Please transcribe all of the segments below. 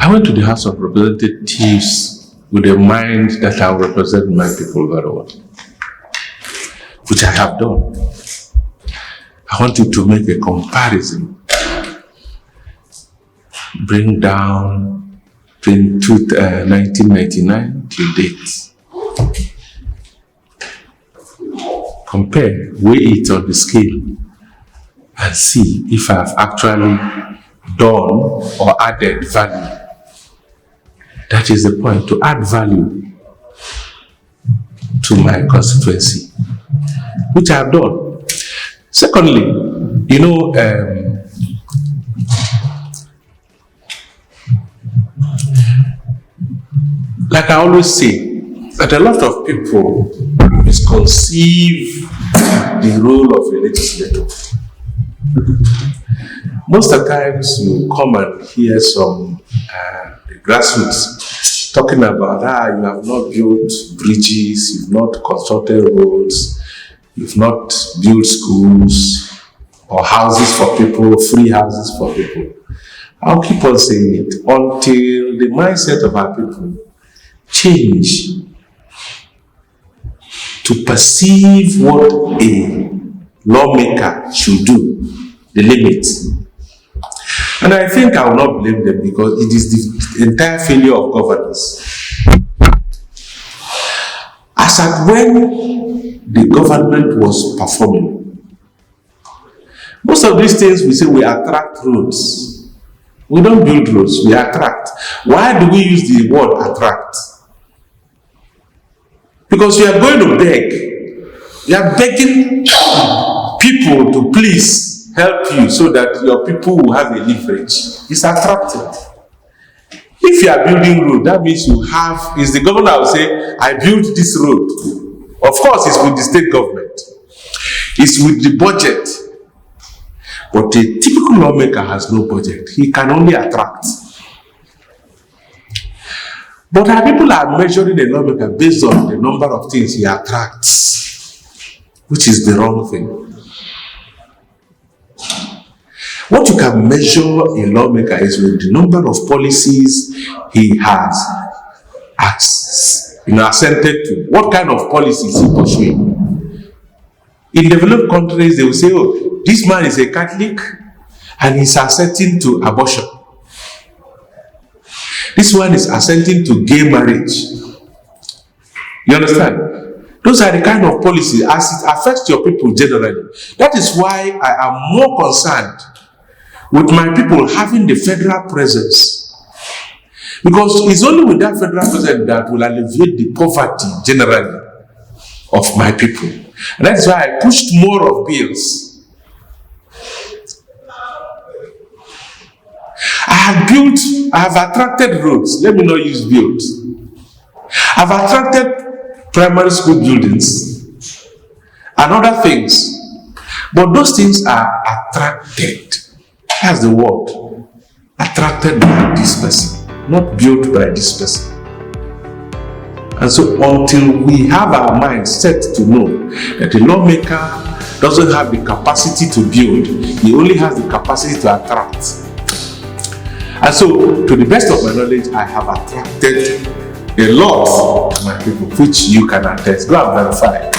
I went to the House of Representatives with a mind that I will represent my people very well, which I have done. I want you to make a comparison. Bring down 1999 to date. Compare, weigh it on the scale, and see if I've actually done or added value. That is the point, to add value to my constituency, which I have done. Secondly, you know, like I always say, that a lot of people misconceive the role of a legislator. Most of the times you come and hear some grassroots talking about you have not built bridges, you've not constructed roads, you've not built schools or houses for people, free houses for people. I'll keep on saying it until the mindset of our people change to perceive what a lawmaker should do, the limits. And I think I will not blame them, because it is the entire failure of governance. As at when the government was performing, most of these things we say we attract roads. We don't build roads, we attract. Why do we use the word attract? Because you are going to beg. You are begging people to please help you so that your people will have a leverage. It's attractive. If you are building road, that means you have, is the governor will say, I built this road. Of course, it's with the state government. It's with the budget. But a typical lawmaker has no budget. He can only attract. But our people are measuring a lawmaker based on the number of things he attracts, which is the wrong thing. What you can measure a lawmaker is with the number of policies he has assented to. What kind of policies he pursuing? In developed countries, they will say, oh, this man is a Catholic and he's assenting to abortion. This one is assenting to gay marriage. You understand? Those are the kind of policies as it affects your people generally. That is why I am more concerned with my people having the federal presence. Because it's only with that federal presence that will alleviate the poverty generally of my people. And that's why I pushed more of bills. I have attracted roads. Let me not use build. I've attracted primary school buildings and other things. But those things are attracted. That's the word. Attracted by this person, not built by this person. And so until we have our minds set to know that a lawmaker doesn't have the capacity to build, he only has the capacity to attract. And so, to the best of my knowledge, I have attracted a lot of my people, which you can attest. Go and verify.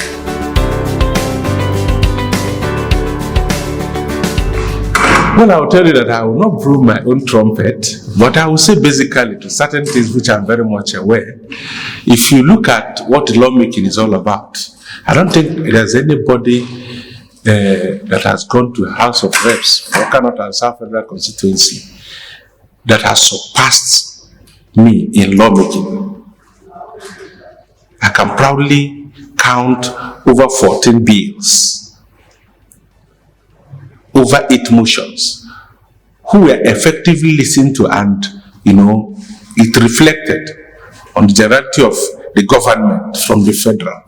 Well, I will tell you that I will not blow my own trumpet, but I will say basically to certain things which I'm very much aware. If you look at what lawmaking is all about, I don't think there's anybody that has gone to House of Reps or cannot answer federal constituency that has surpassed me in lawmaking. I can proudly count over 14 bills, over 8 motions, who were effectively listened to, and it reflected on the generality of the government from the federal.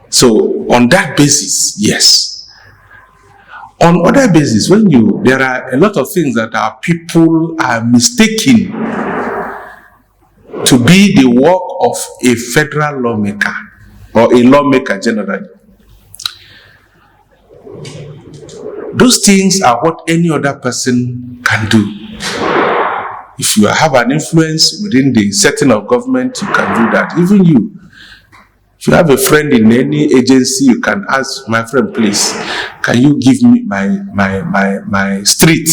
So on that basis, yes. On other basis, there are a lot of things that our people are mistaking to be the work of a federal lawmaker or a lawmaker generally. Those things are what any other person can do. If you have an influence within the setting of government, you can do that. Even you. If you have a friend in any agency, you can ask, my friend, please, can you give me my street,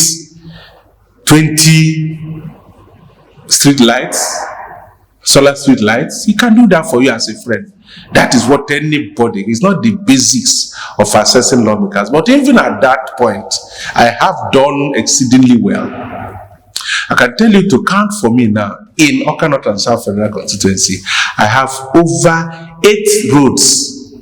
20 street lights, solar street lights? He can do that for you as a friend. That is what anybody, it's not the basics of assessing lawmakers, but even at that point, I have done exceedingly well. I can tell you, to count for me now, in Awka North and South Federal Constituency, I have over 8 roads,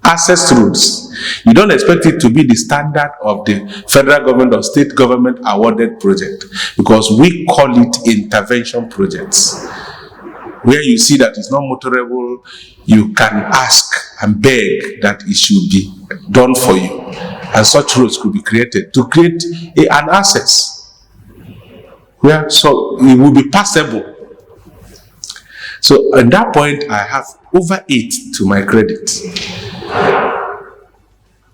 access roads. You don't expect it to be the standard of the federal government or state government awarded project, because we call it intervention projects. Where you see that it's not motorable, you can ask and beg that it should be done for you. And such roads could be created to create an access where so it will be passable. So at that point, I have over 8 to my credit.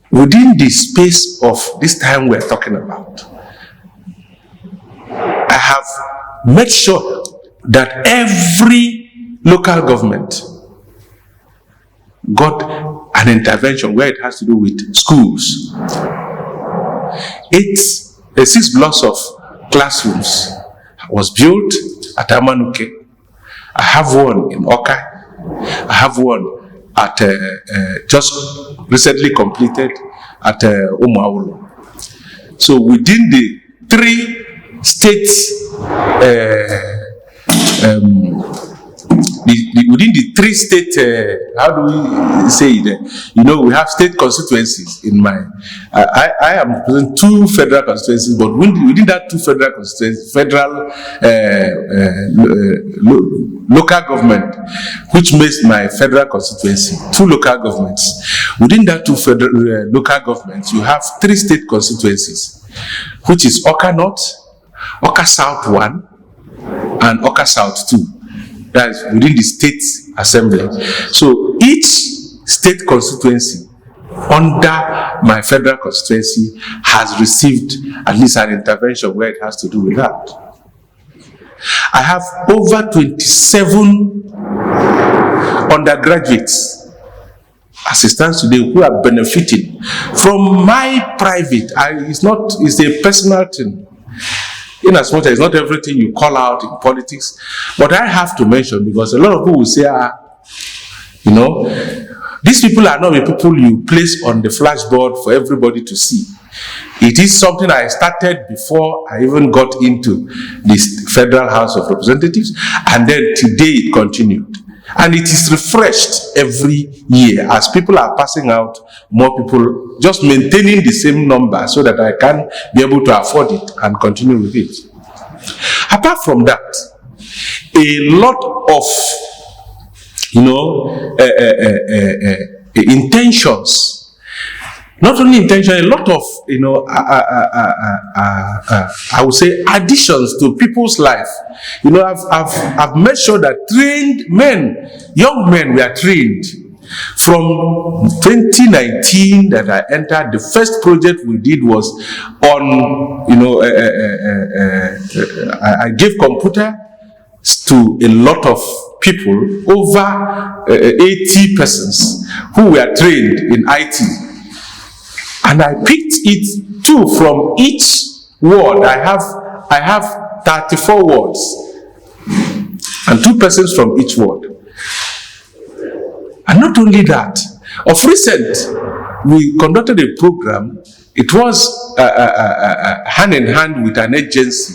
Within the space of this time we're talking about, I have made sure that every local government got an intervention where it has to do with schools. 6 blocks of classrooms was built at Amanuke. I have one in Awka. I have one at just recently completed at ONWUASO. So within the 3 states, within the 3 state, how do we say it? You know, we have state constituencies in mind. I am representing 2 federal constituencies, but within that 2 federal constituencies, federal local government, which makes my federal constituency 2 local governments. Within that 2 federal local governments, you have 3 state constituencies, which is Awka North, Awka South 1, and Awka South 2. That is within the state assembly. So each state constituency under my federal constituency has received at least an intervention where it has to do with that. I have over 27 undergraduates as it stands today who are benefiting from my private. It's a personal thing. In as much as it's not everything you call out in politics, but I have to mention, because a lot of people will say, you know, these people are not the people you place on the flashboard for everybody to see. It is something I started before I even got into this Federal House of Representatives, and then today it continued. And it is refreshed every year as people are passing out, more people just maintaining the same number so that I can be able to afford it and continue with it. Apart from that, a lot of, you know, intentions. Not only intention, a lot of, you know, I would say additions to people's life. You know, I've made sure that trained men, young men were trained. From 2019 that I entered, the first project we did was on, you know, I gave computer to a lot of people, over 80 persons who were trained in IT. And I picked it too from each ward. I have 34 wards and 2 persons from each ward. And not only that, of recent, we conducted a program. It was hand in hand with an agency,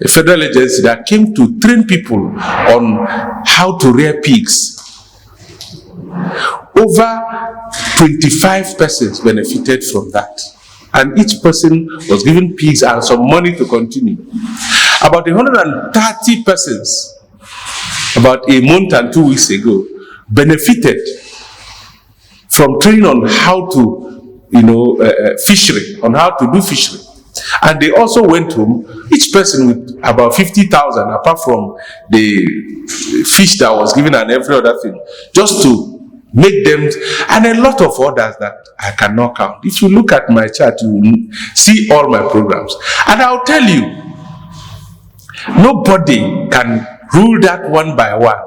a federal agency that came to train people on how to rear pigs. Over 25 persons benefited from that, and each person was given pigs and some money to continue. About 130 persons, about a month and 2 weeks ago, benefited from training on how to, you know, fishery, on how to do fishery. And they also went home, each person with about 50,000, apart from the fish that was given and every other thing, just to make them, and a lot of others that I cannot count. If you look at my chart, you will see all my programs. And I'll tell you, nobody can rule that one by one.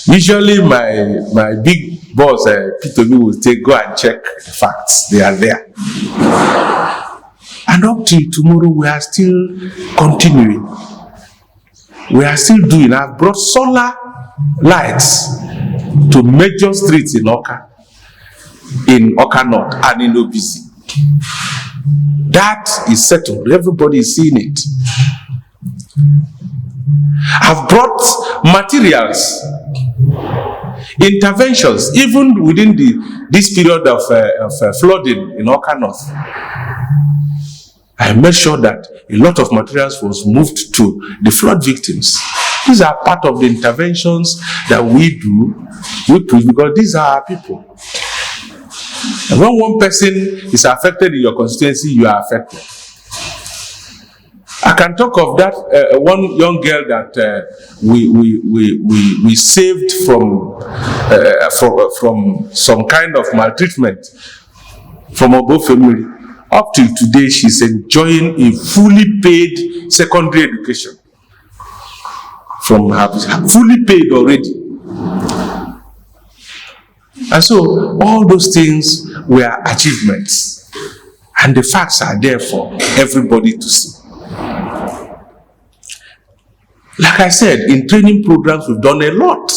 Usually my big boss, P2B, will say, go and check the facts. They are there. And up till tomorrow, we are still continuing. We are still doing. I've brought solar lights to major streets in Oka North, and in Obisi. That is settled. Everybody is seeing it. I've brought materials, interventions, even within this period of flooding in Oka North. I made sure that a lot of materials was moved to the flood victims. These are part of the interventions that we do, because these are our people. And when one person is affected in your constituency, you are affected. I can talk of that one young girl that we saved from some kind of maltreatment from Obo family. Up till today, she's enjoying a fully paid secondary education from her, fully paid already. And so all those things were achievements, and the facts are there for everybody to see. Like I said, in training programs, we've done a lot.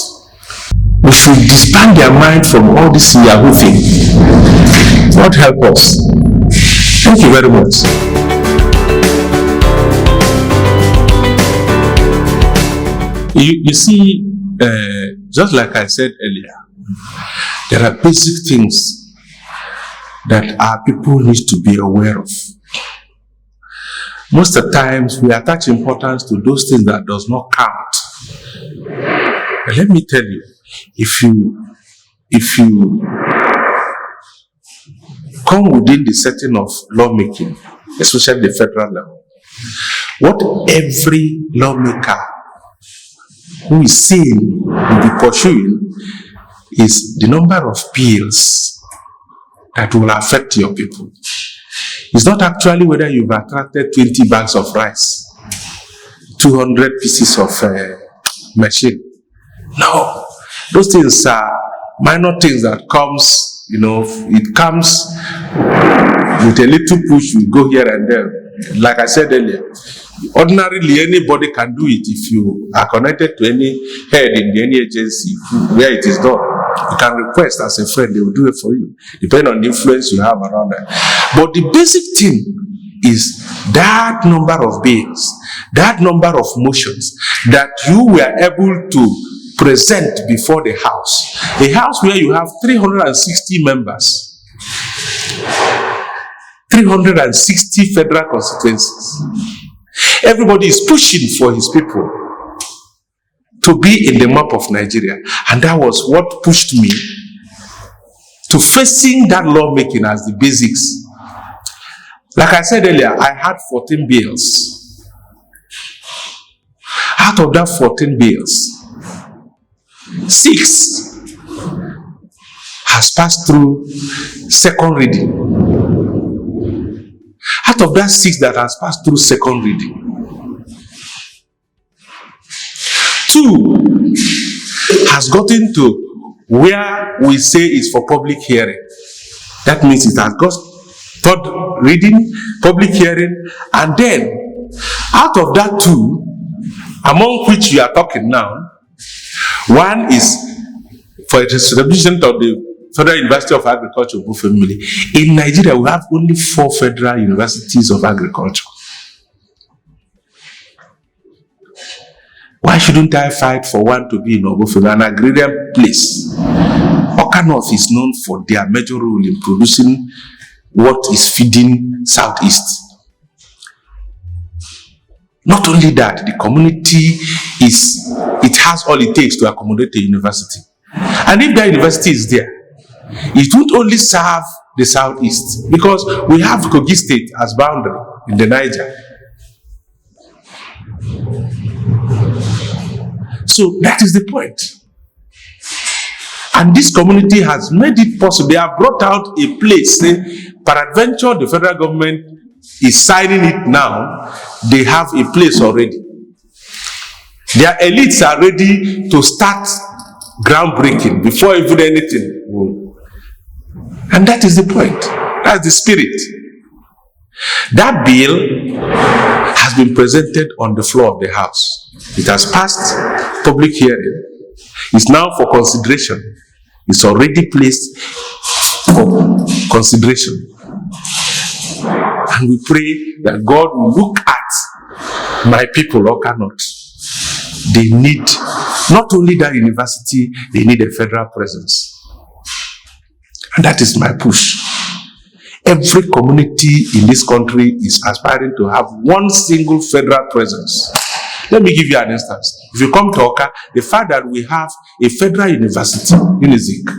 We should disband their mind from all this Yahoo thing. God help us. Thank you very much. You see, just like I said earlier, there are basic things that our people need to be aware of. Most of the times, we attach importance to those things that does not count. But let me tell you, if you come within the setting of lawmaking, especially the federal level, what every lawmaker who is seen will be pursuing is the number of bills that will affect your people. It's not actually whether you've attracted 20 bags of rice, 200 pieces of machine. No, those things are minor things that comes, it comes with a little push, you go here and there. Like I said earlier, ordinarily anybody can do it if you are connected to any head in any agency where it is done. You can request as a friend, they will do it for you, depending on the influence you have around them. But the basic thing is that number of bills, that number of motions that you were able to present before the House. A House where you have 360 members, 360 federal constituencies. Everybody is pushing for his people to be in the map of Nigeria. And that was what pushed me to facing that lawmaking as the basics. Like I said earlier, I had 14 bills. Out of that 14 bills, 6 has passed through second reading. Out of that 6 that has passed through second reading, 2 has gotten to where we say is for public hearing. That means it has got third reading, public hearing, and then out of that 2, among which you are talking now, 1 is for the establishment of the Federal University of Agriculture, Bufemili. In Nigeria, we have only 4 federal universities of agriculture. Why shouldn't I fight for one to be in Obufemi, an agrarian place? Oka North is known for their major role in producing what is feeding Southeast. Not only that, the community it has all it takes to accommodate a university. And if that university is there, it won't only serve the Southeast, because we have Kogi State as boundary in the Niger. So that is the point. And this community has made it possible. They have brought out a place, say, peradventure the federal government is signing it now, they have a place already. Their elites are ready to start groundbreaking before even anything will. And that is the point. That's the spirit. That bill has been presented on the floor of the House. It has passed public hearing. It's now for consideration. It's already placed for consideration. And we pray that God will look at my people or cannot. They need not only that university, they need a federal presence. And that is my push. Every community in this country is aspiring to have one single federal presence. Let me give you an instance. If you come to Oka, the fact that we have a federal university, UNIZIK,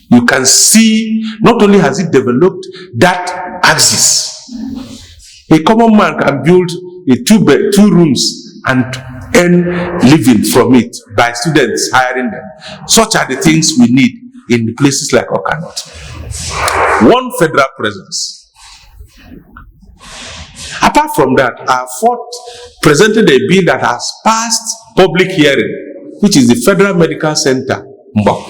you can see not only has it developed that axis. A common man can build a two rooms and earn living from it by students hiring them. Such are the things we need in places like Oka North. One federal presence. Apart from that, our fourth presented a bill that has passed public hearing, which is the Federal Medical Center, Mbok.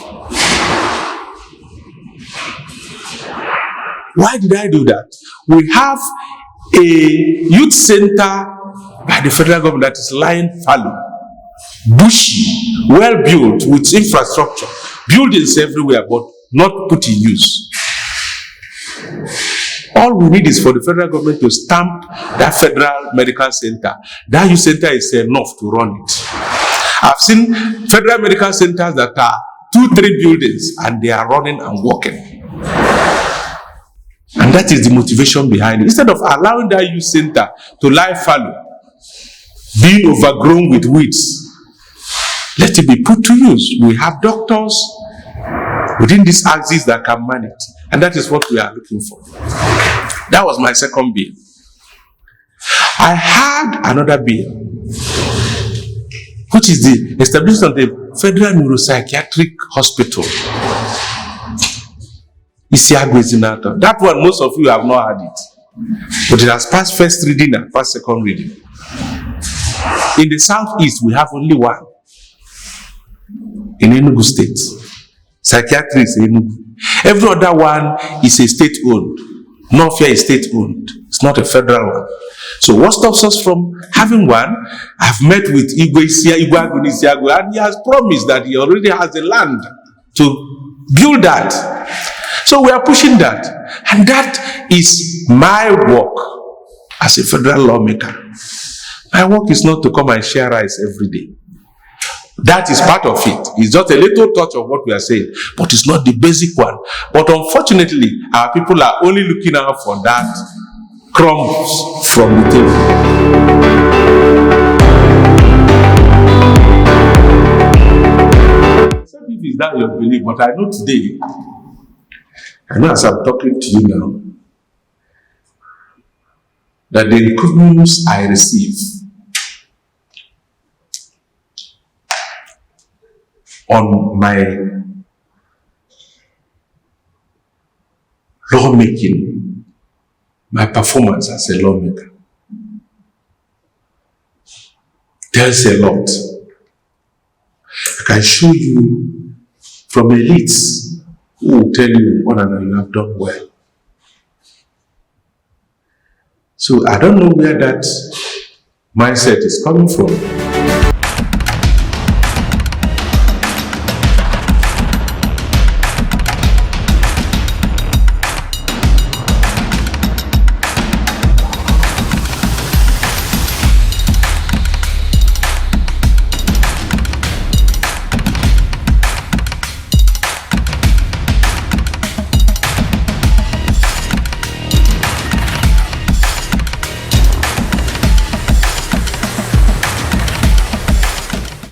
Why did I do that? We have a youth center by the federal government that is lying fallow, bushy, well built with infrastructure, buildings everywhere, but not put in use. All we need is for the federal government to stamp that federal medical center. That youth center is enough to run it. I've seen federal medical centers that are 2-3 buildings and they are running and working. And that is the motivation behind it. Instead of allowing that youth center to lie fallow, being overgrown with weeds, let it be put to use. We have doctors within this axis that can manage. And that is what we are looking for. That was my second bill. I had another bill, which is the establishment of the Federal Neuropsychiatric Hospital. That one, most of you have not had it. But it has passed first reading and passed second reading. In the southeast, we have only one. In Enugu State. Psychiatry is Enugu. Every other one is a state-owned. Northfair is state-owned. It's not a federal one. So what stops us from having one? I've met with Igwe Agunisiago, and he has promised that he already has the land to build that. So we are pushing that. And that is my work as a federal lawmaker. My work is not to come and share rice every day. That is part of it. It's just a little touch of what we are saying, but it's not the basic one. But unfortunately, our people are only looking out for that crumbs from the table. Some people is that your belief, but I know today, I know as I'm talking to you now, that the recruitments I receive on my lawmaking, my performance as a lawmaker tells a lot. I can show you from elites who will tell you, oh, no, you have done well. So I don't know where that mindset is coming from.